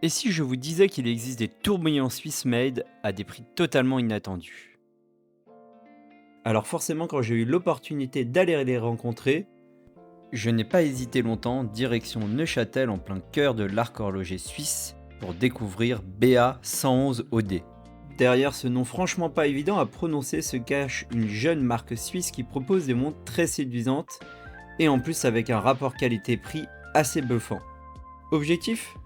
Et si je vous disais qu'il existe des tourbillons Swiss made à des prix totalement inattendus? Alors forcément, quand j'ai eu l'opportunité d'aller les rencontrer, je n'ai pas hésité longtemps, direction Neuchâtel en plein cœur de l'arc horloger suisse pour découvrir BA 111 OD. Derrière ce nom franchement pas évident à prononcer se cache une jeune marque suisse qui propose des montres très séduisantes et en plus avec un rapport qualité-prix assez bluffant. Objectif?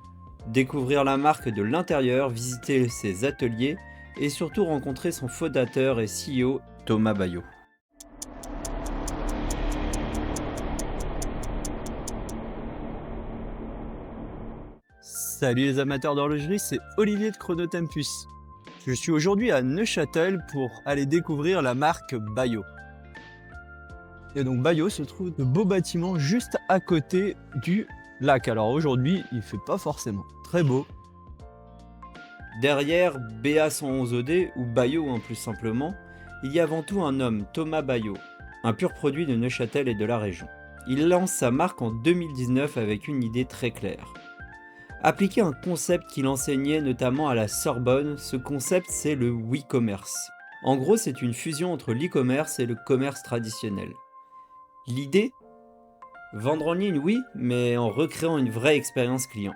Découvrir la marque de l'intérieur, visiter ses ateliers et surtout rencontrer son fondateur et CEO Thomas Baillot. Salut les amateurs d'horlogerie, c'est Olivier de Chronotempus. Je suis aujourd'hui à Neuchâtel pour aller découvrir la marque Baillot. Et donc Baillot se trouve de beaux bâtiments juste à côté du lac. Alors aujourd'hui, il fait pas forcément très beau. Derrière BA111OD ou Baillot plus simplement, il y a avant tout un homme, Thomas Baillot, un pur produit de Neuchâtel et de la région. Il lance sa marque en 2019 avec une idée très claire. Appliquer un concept qu'il enseignait notamment à la Sorbonne, ce concept c'est le WeCommerce. En gros, c'est une fusion entre l'e-commerce et le commerce traditionnel. L'idée? Vendre en ligne, oui, mais en recréant une vraie expérience client.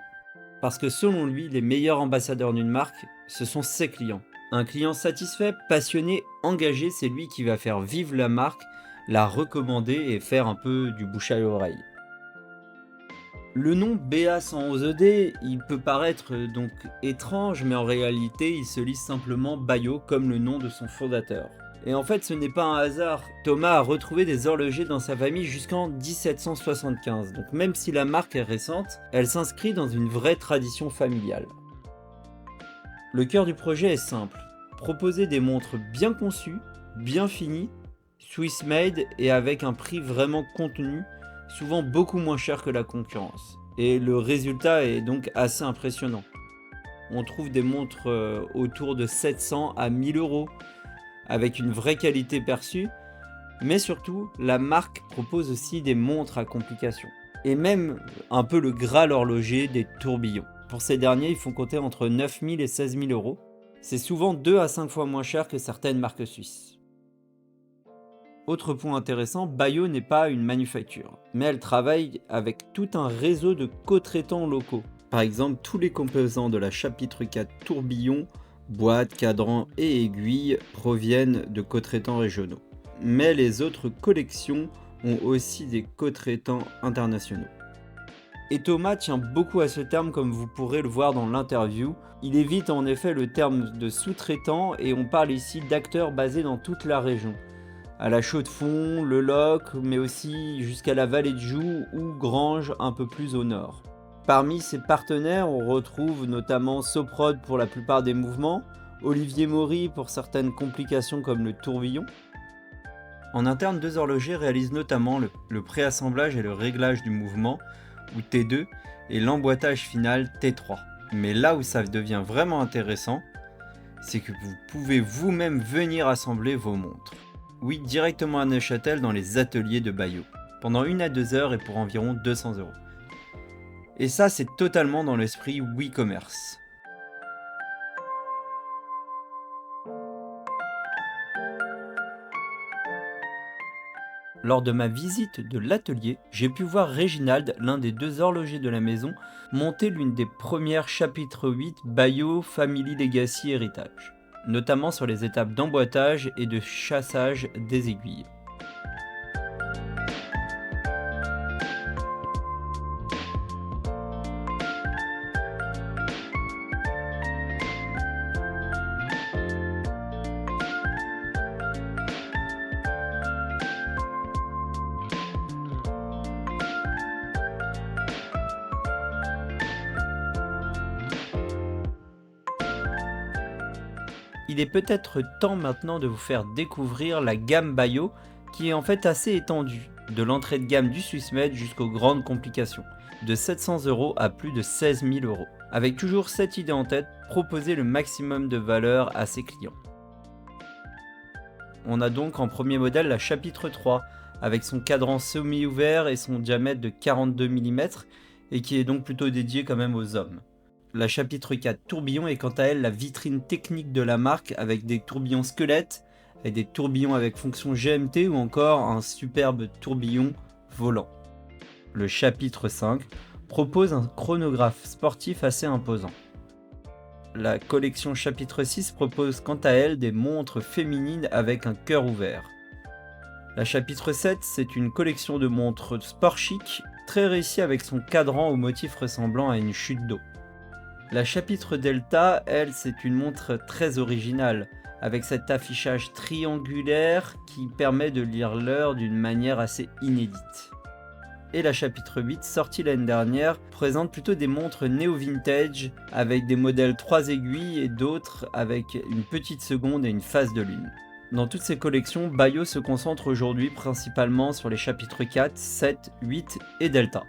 Parce que selon lui, les meilleurs ambassadeurs d'une marque, ce sont ses clients. Un client satisfait, passionné, engagé, c'est lui qui va faire vivre la marque, la recommander et faire un peu du bouche à l'oreille. Le nom BA111ED, il peut paraître donc étrange, mais en réalité, il se lit simplement Baillot comme le nom de son fondateur. Et en fait, ce n'est pas un hasard. Thomas a retrouvé des horlogers dans sa famille jusqu'en 1775. Donc même si la marque est récente, elle s'inscrit dans une vraie tradition familiale. Le cœur du projet est simple. Proposer des montres bien conçues, bien finies, Swiss made et avec un prix vraiment contenu, souvent beaucoup moins cher que la concurrence. Et le résultat est donc assez impressionnant. On trouve des montres autour de 700 à 1000 euros, avec une vraie qualité perçue, mais surtout, la marque propose aussi des montres à complications. Et même un peu le Graal horloger des tourbillons. Pour ces derniers, ils font compter entre 9000 et 16 000 euros. C'est souvent 2 à 5 fois moins cher que certaines marques suisses. Autre point intéressant, Baillot n'est pas une manufacture, mais elle travaille avec tout un réseau de co-traitants locaux. Par exemple, tous les composants de la chapitre 4 tourbillon, boîte, cadran et aiguilles proviennent de co-traitants régionaux. Mais les autres collections ont aussi des co-traitants internationaux. Et Thomas tient beaucoup à ce terme comme vous pourrez le voir dans l'interview. Il évite en effet le terme de sous-traitant et on parle ici d'acteurs basés dans toute la région. À la Chaux-de-Fonds, le Loc, mais aussi jusqu'à la vallée de Joux ou Granges un peu plus au nord. Parmi ses partenaires, on retrouve notamment Soprod pour la plupart des mouvements, Olivier Maury pour certaines complications comme le tourbillon. En interne, deux horlogers réalisent notamment le préassemblage et le réglage du mouvement, ou T2, et l'emboîtage final T3. Mais là où ça devient vraiment intéressant, c'est que vous pouvez vous-même venir assembler vos montres. Oui, directement à Neuchâtel dans les ateliers de Baillot, pendant 1 à 2 heures et pour environ 200 euros. Et ça, c'est totalement dans l'esprit WeCommerce. Lors de ma visite de l'atelier, j'ai pu voir Réginald, l'un des deux horlogers de la maison, monter l'une des premières chapitre 8 Baillot Family Legacy Héritage, notamment sur les étapes d'emboîtage et de chassage des aiguilles. Il est peut-être temps maintenant de vous faire découvrir la gamme Baillot qui est en fait assez étendue, de l'entrée de gamme du Swissmade jusqu'aux grandes complications, de 700 euros à plus de 16 000 euros, avec toujours cette idée en tête, proposer le maximum de valeur à ses clients. On a donc en premier modèle la chapitre 3, avec son cadran semi-ouvert et son diamètre de 42 mm, et qui est donc plutôt dédié quand même aux hommes. La chapitre 4 tourbillon est quant à elle la vitrine technique de la marque avec des tourbillons squelettes, et des tourbillons avec fonction GMT ou encore un superbe tourbillon volant. Le chapitre 5 propose un chronographe sportif assez imposant. La collection chapitre 6 propose quant à elle des montres féminines avec un cœur ouvert. La chapitre 7, c'est une collection de montres sport chic, très réussie avec son cadran au motif ressemblant à une chute d'eau. La chapitre Delta, elle, c'est une montre très originale, avec cet affichage triangulaire qui permet de lire l'heure d'une manière assez inédite. Et la chapitre 8, sortie l'année dernière, présente plutôt des montres néo-vintage, avec des modèles 3 aiguilles et d'autres avec une petite seconde et une phase de lune. Dans toutes ces collections, Bayo se concentre aujourd'hui principalement sur les chapitres 4, 7, 8 et Delta.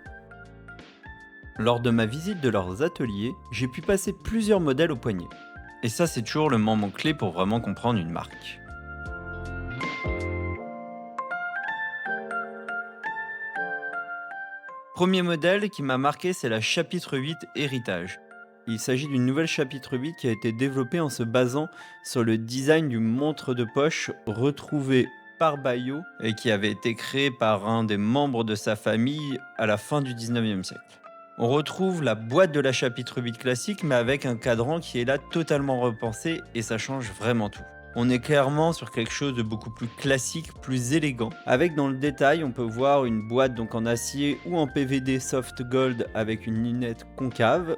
Lors de ma visite de leurs ateliers, j'ai pu passer plusieurs modèles au poignet. Et ça, c'est toujours le moment clé pour vraiment comprendre une marque. Premier modèle qui m'a marqué, c'est la chapitre 8 Héritage. Il s'agit d'une nouvelle chapitre 8 qui a été développée en se basant sur le design d'une montre de poche retrouvée par Bayo et qui avait été créée par un des membres de sa famille à la fin du 19e siècle. On retrouve la boîte de la chapitre 8 classique mais avec un cadran qui est là totalement repensé et ça change vraiment tout. On est clairement sur quelque chose de beaucoup plus classique, plus élégant. Avec dans le détail, on peut voir une boîte donc en acier ou en PVD soft gold avec une lunette concave,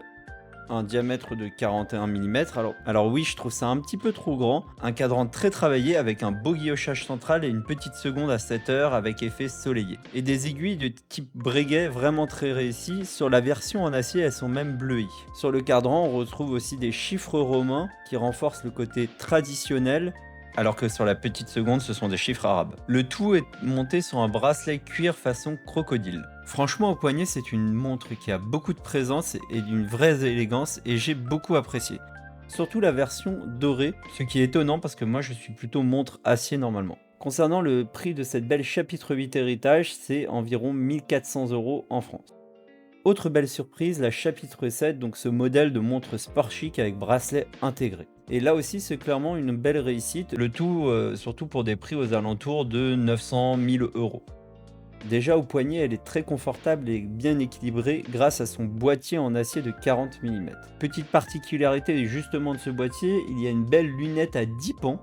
un diamètre de 41 mm. Alors oui, je trouve ça un petit peu trop grand. Un cadran très travaillé avec un beau guillochage central et une petite seconde à 7 heures avec effet soleillé. Et des aiguilles de type Breguet vraiment très réussies. Sur la version en acier, elles sont même bleuies. Sur le cadran, on retrouve aussi des chiffres romains qui renforcent le côté traditionnel, alors que sur la petite seconde, ce sont des chiffres arabes. Le tout est monté sur un bracelet cuir façon crocodile. Franchement, au poignet, c'est une montre qui a beaucoup de présence et d'une vraie élégance et j'ai beaucoup apprécié. Surtout la version dorée, ce qui est étonnant parce que moi je suis plutôt montre acier normalement. Concernant le prix de cette belle chapitre 8 héritage, c'est environ 1400 € en France. Autre belle surprise, la chapitre 7, donc ce modèle de montre sport chic avec bracelet intégré. Et là aussi, c'est clairement une belle réussite, le tout surtout pour des prix aux alentours de 900 000 €. Déjà au poignet, elle est très confortable et bien équilibrée grâce à son boîtier en acier de 40 mm. Petite particularité justement de ce boîtier, il y a une belle lunette à 10 pans,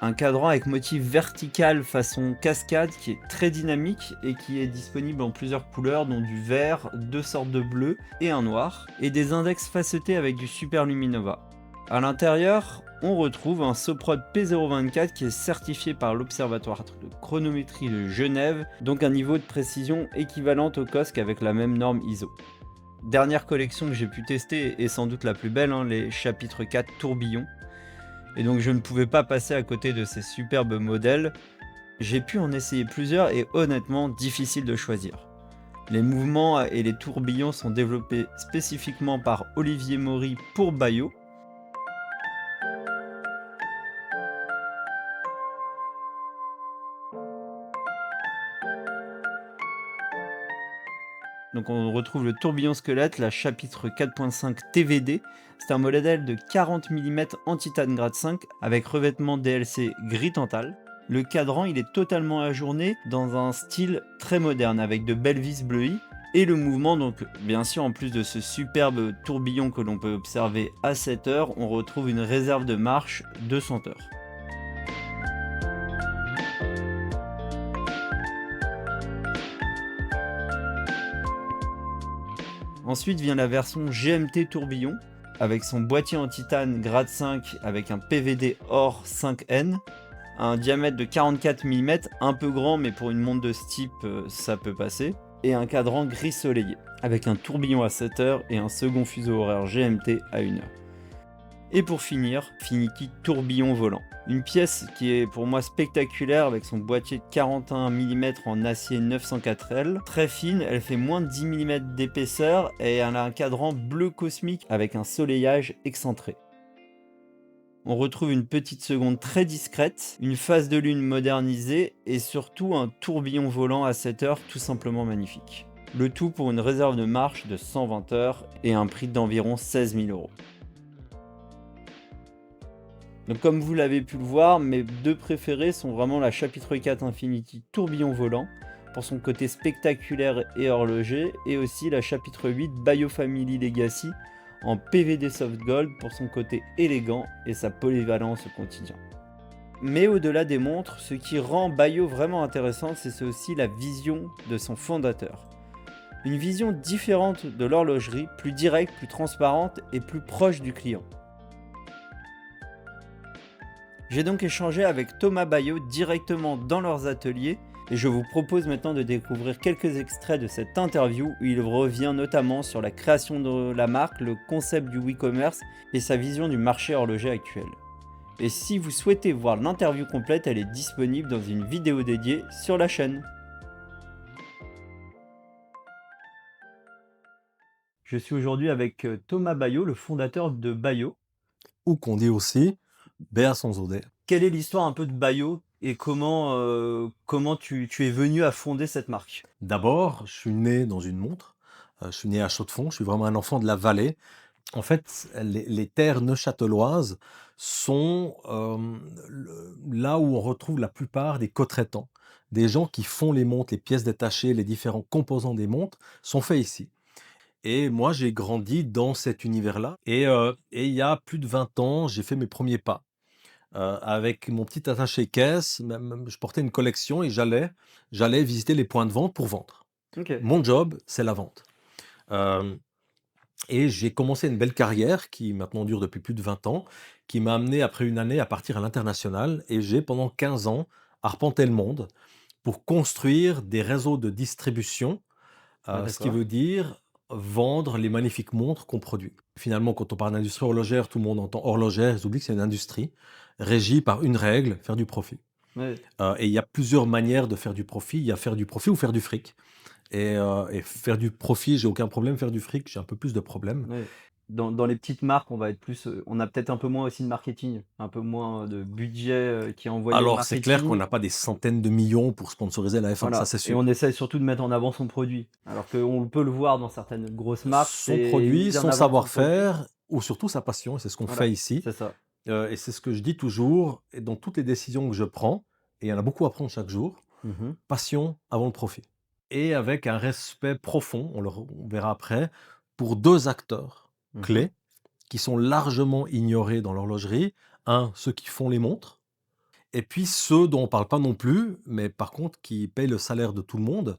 un cadran avec motif vertical façon cascade qui est très dynamique et qui est disponible en plusieurs couleurs dont du vert, deux sortes de bleu et un noir, et des index facetés avec du Super Luminova. À l'intérieur, on retrouve un Soprod P024 qui est certifié par l'Observatoire de chronométrie de Genève, donc un niveau de précision équivalent au COSC avec la même norme ISO. Dernière collection que j'ai pu tester et sans doute la plus belle, les chapitres 4 tourbillons. Et donc je ne pouvais pas passer à côté de ces superbes modèles. J'ai pu en essayer plusieurs et honnêtement difficile de choisir. Les mouvements et les tourbillons sont développés spécifiquement par Olivier Maury pour Bayo. Donc on retrouve le tourbillon squelette, la chapitre 4.5 TVD. C'est un modèle de 40 mm en titane grade 5 avec revêtement DLC gris tantal. Le cadran il est totalement ajourné dans un style très moderne avec de belles vis bleuies. Et le mouvement, donc bien sûr en plus de ce superbe tourbillon que l'on peut observer à 7 heures, on retrouve une réserve de marche de 100 heures. Ensuite vient la version GMT tourbillon, avec son boîtier en titane grade 5 avec un PVD or 5N, un diamètre de 44 mm, un peu grand mais pour une montre de ce type ça peut passer, et un cadran gris soleillé, avec un tourbillon à 7 heures et un second fuseau horaire GMT à 1 heure. Et pour finir, Finiki tourbillon volant. Une pièce qui est pour moi spectaculaire avec son boîtier de 41 mm en acier 904L. Très fine, elle fait moins de 10 mm d'épaisseur et elle a un cadran bleu cosmique avec un soleillage excentré. On retrouve une petite seconde très discrète, une phase de lune modernisée et surtout un tourbillon volant à 7 heures tout simplement magnifique. Le tout pour une réserve de marche de 120 heures et un prix d'environ 16 000 euros. Donc comme vous l'avez pu le voir, mes deux préférés sont vraiment la Chapitre 4 Infinity Tourbillon Volant, pour son côté spectaculaire et horloger, et aussi la Chapitre 8 Bayo Family Legacy en PVD Soft Gold pour son côté élégant et sa polyvalence au quotidien. Mais au-delà des montres, ce qui rend Bayo vraiment intéressante, c'est aussi la vision de son fondateur. Une vision différente de l'horlogerie, plus directe, plus transparente et plus proche du client. J'ai donc échangé avec Thomas Bayo directement dans leurs ateliers et je vous propose maintenant de découvrir quelques extraits de cette interview où il revient notamment sur la création de la marque, le concept du e-commerce et sa vision du marché horloger actuel. Et si vous souhaitez voir l'interview complète, elle est disponible dans une vidéo dédiée sur la chaîne. Je suis aujourd'hui avec Thomas Bayo, le fondateur de Bayo. Ou qu'on dit aussi Béa sans Audet. Quelle est l'histoire un peu de Bayo et comment tu es venu à fonder cette marque? D'abord, je suis né dans une montre. Je suis né à Chaux-de-Fonds, je suis vraiment un enfant de la vallée. En fait, les terres neuchâteloises sont là où on retrouve la plupart des cotraitants. Des gens qui font les montres, les pièces détachées, les différents composants des montres sont faits ici. Et moi, j'ai grandi dans cet univers-là. Et il y a plus de 20 ans, j'ai fait mes premiers pas. Avec mon petit attaché-caisse, même je portais une collection et j'allais visiter les points de vente pour vendre. OK. Mon job, c'est la vente. Hem Et j'ai commencé une belle carrière qui maintenant dure depuis plus de 20 ans, qui m'a amené après une année à partir à l'international et j'ai pendant 15 ans arpenté le monde pour construire des réseaux de distribution, Ah ce qui d'accord. veut dire vendre les magnifiques montres qu'on produit. Finalement, quand on parle d'industrie horlogère, tout le monde entend horlogère, ils oublient que c'est une industrie régie par une règle, faire du profit. Ouais, Et il y a plusieurs manières de faire du profit. Il y a faire du profit ou faire du fric. Et faire du profit, j'ai aucun problème. Faire du fric, j'ai un peu plus de problèmes. ouais. Dans les petites marques, on va être plus, on a peut-être un peu moins aussi de marketing, un peu moins de budget, qui est envoyé au Alors, c'est clair qu'on marketing. n'a pas des centaines de millions pour sponsoriser la F1, ça Voilà c'est et on sûr. essaye surtout de mettre en avant son produit. Alors qu'on peut le voir dans certaines grosses marques, Son c'est produit, mise en son avant son produit. savoir-faire ou surtout sa passion, et c'est ce qu'on fait Voilà, ici. c'est ça. Et c'est ce que je dis toujours et dans toutes les décisions que je prends, et il y en a beaucoup à prendre chaque jour, Mmh. passion avant le profit. Et avec un respect profond, on verra après, pour 2 acteurs Mmh. clés qui sont largement ignorés dans l'horlogerie. Un, ceux qui font les montres, et puis ceux dont on parle pas non plus, mais par contre qui payent le salaire de tout le monde,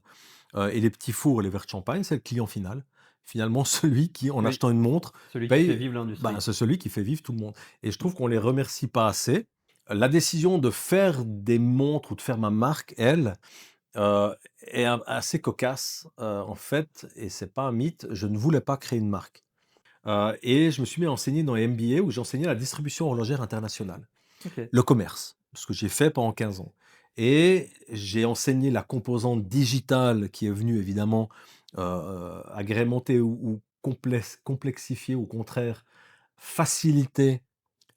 et les petits fours et les verres de champagne, c'est le client final. Finalement, celui qui, en Oui, achetant une montre, celui qui fait paye, vivre ben, l'industrie. c'est celui qui fait vivre tout le monde. Et je trouve qu'on les remercie pas assez. La décision de faire des montres ou de faire ma marque, elle, Heu, est assez cocasse, en fait, et c'est pas un mythe, je ne voulais pas créer une marque. Et je me suis mis à enseigner dans les MBA où j'enseignais la distribution horlogère internationale, OK. le commerce, ce que j'ai fait pendant 15 ans, et j'ai enseigné la composante digitale qui est venue évidemment, agrémenter ou complexifier, ou au contraire faciliter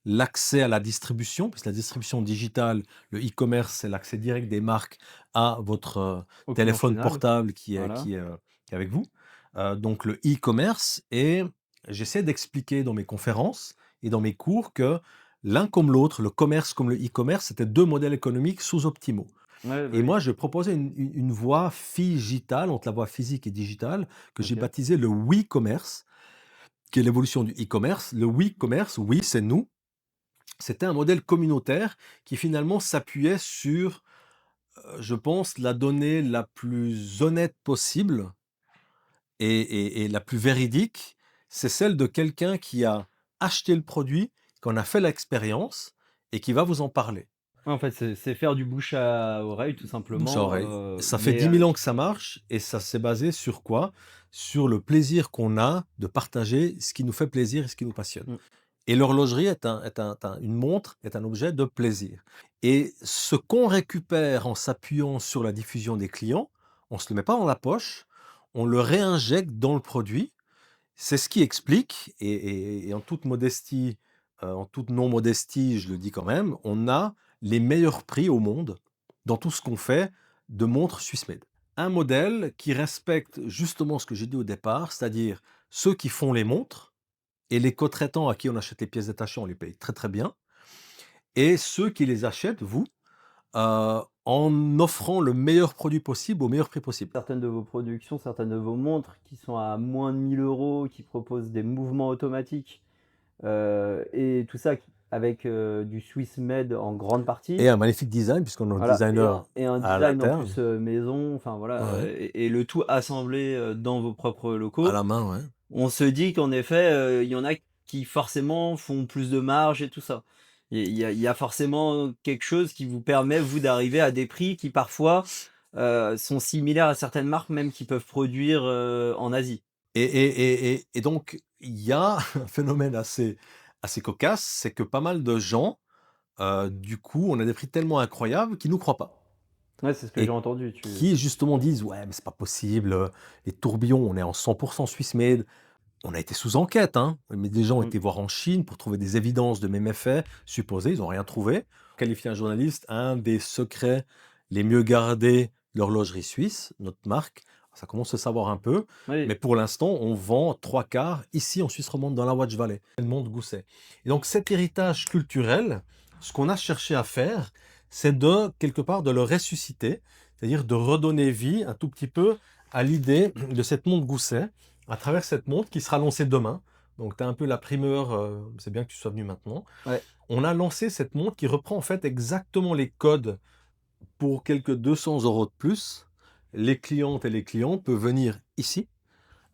l'accès à la distribution, puisque la distribution digitale, le e-commerce, c'est l'accès direct des marques à votre, Au client téléphone final, portable voilà. qui est avec vous. Donc le e-commerce, et j'essaie d'expliquer dans mes conférences et dans mes cours que l'un comme l'autre, le commerce comme le e-commerce, c'était 2 modèles économiques sous-optimaux. Ouais, bah, Et oui. moi, je proposais une voie phigitale entre la voie physique et digitale que j'ai OK. baptisée le «oui-commerce», qui est l'évolution du e-commerce. Le oui-commerce, oui, c'est nous. C'était un modèle communautaire qui finalement s'appuyait sur, je pense, la donnée la plus honnête possible et la plus véridique, c'est celle de quelqu'un qui a acheté le produit, qui en a fait l'expérience et qui va vous en parler. Ouais, en fait, c'est faire du bouche à oreille tout Bouche à simplement, oreille. Ça fait mais 10 000 ans que ça marche et ça s'est basé sur quoi? Sur le plaisir qu'on a de partager ce qui nous fait plaisir et ce qui nous passionne. mmh, Et l'horlogerie une montre est un objet de plaisir. Et ce qu'on récupère en s'appuyant sur la diffusion des clients, on ne se le met pas dans la poche, on le réinjecte dans le produit. C'est ce qui explique, et en toute modestie, en toute non-modestie, je le dis quand même, on a les meilleurs prix au monde dans tout ce qu'on fait de montres Swissmade. un modèle qui respecte justement ce que j'ai dit au départ, c'est-à-dire ceux qui font les montres et les co-traitants à qui on achète les pièces détachées, on les paye très, très bien et ceux qui les achètent, vous, en offrant le meilleur produit possible au meilleur prix possible. Certaines de vos productions, certaines de vos montres qui sont à moins de 1 000 €, qui proposent des mouvements automatiques, et tout ça avec du Swiss made en grande partie. Et un magnifique design puisqu'on a un Voilà, designer et un à design en l'interne. plus, maison, enfin voilà, Ouais, et le tout assemblé, dans vos propres à locaux. la main, ouais. On se dit qu'en effet, il y en a qui forcément font plus de marge et tout ça. Il y a forcément quelque chose qui vous permet, vous, d'arriver à des prix qui parfois, sont similaires à certaines marques même qui peuvent produire, en Asie. Et donc il y a un phénomène assez cocasse, c'est que pas mal de gens, du coup, on a des prix tellement incroyables qu'ils nous croient pas Ouais, c'est ce que j'ai et entendu, qui justement disent: «Ouais, mais c'est pas possible, les tourbillons, on est en 100 Swiss made». On a été sous enquête, hein, mais des gens ont mmh, été voir en Chine pour trouver des évidences de mes méfaits supposés, ils ont rien trouvé. Qualifier un journaliste un des secrets les mieux gardés de l'horlogerie suisse, notre marque, ça commence à se savoir un peu, mais oui, pour l'instant, on vend 3/4 ici en Suisse romande dans la Watch Valley, Edmond Gousset. Et donc cet héritage culturel, ce qu'on a cherché à faire, c'est de quelque part de le ressusciter, c'est-à-dire de redonner vie un tout petit peu à l'idée de cette montre Gousset à travers cette montre qui sera lancée demain. Donc tu as un peu la primeur, c'est bien que tu sois venu maintenant. ouais. On a lancé cette montre qui reprend en fait exactement les codes pour quelques 200 € de plus. Les clientes et les clients peuvent venir ici,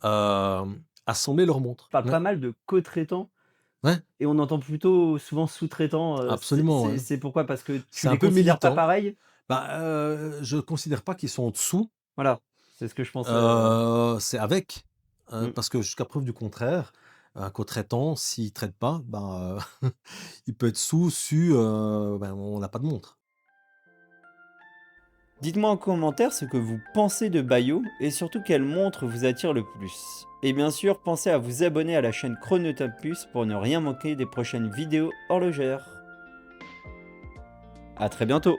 assembler leur montre. On parle Ouais, pas mal de co-traitants ouais, et on entend plutôt souvent sous-traitants, absolument, ouais. c'est pourquoi? Parce que tu C'est un les peu considères pas militant. pareils? Bah, je considère pas qu'ils sont en dessous, Voilà, c'est ce que je pensais, c'est avec, mmh. parce que jusqu'à preuve du contraire, un co-traitant s'il traite pas, ben, il peut être sous, su, ben, on n'a pas de montre. Dites-moi en commentaire ce que vous pensez de Bayo et surtout quelle montre vous attire le plus. Et bien sûr, pensez à vous abonner à la chaîne Chronotapus pour ne rien manquer des prochaines vidéos horlogères. A très bientôt!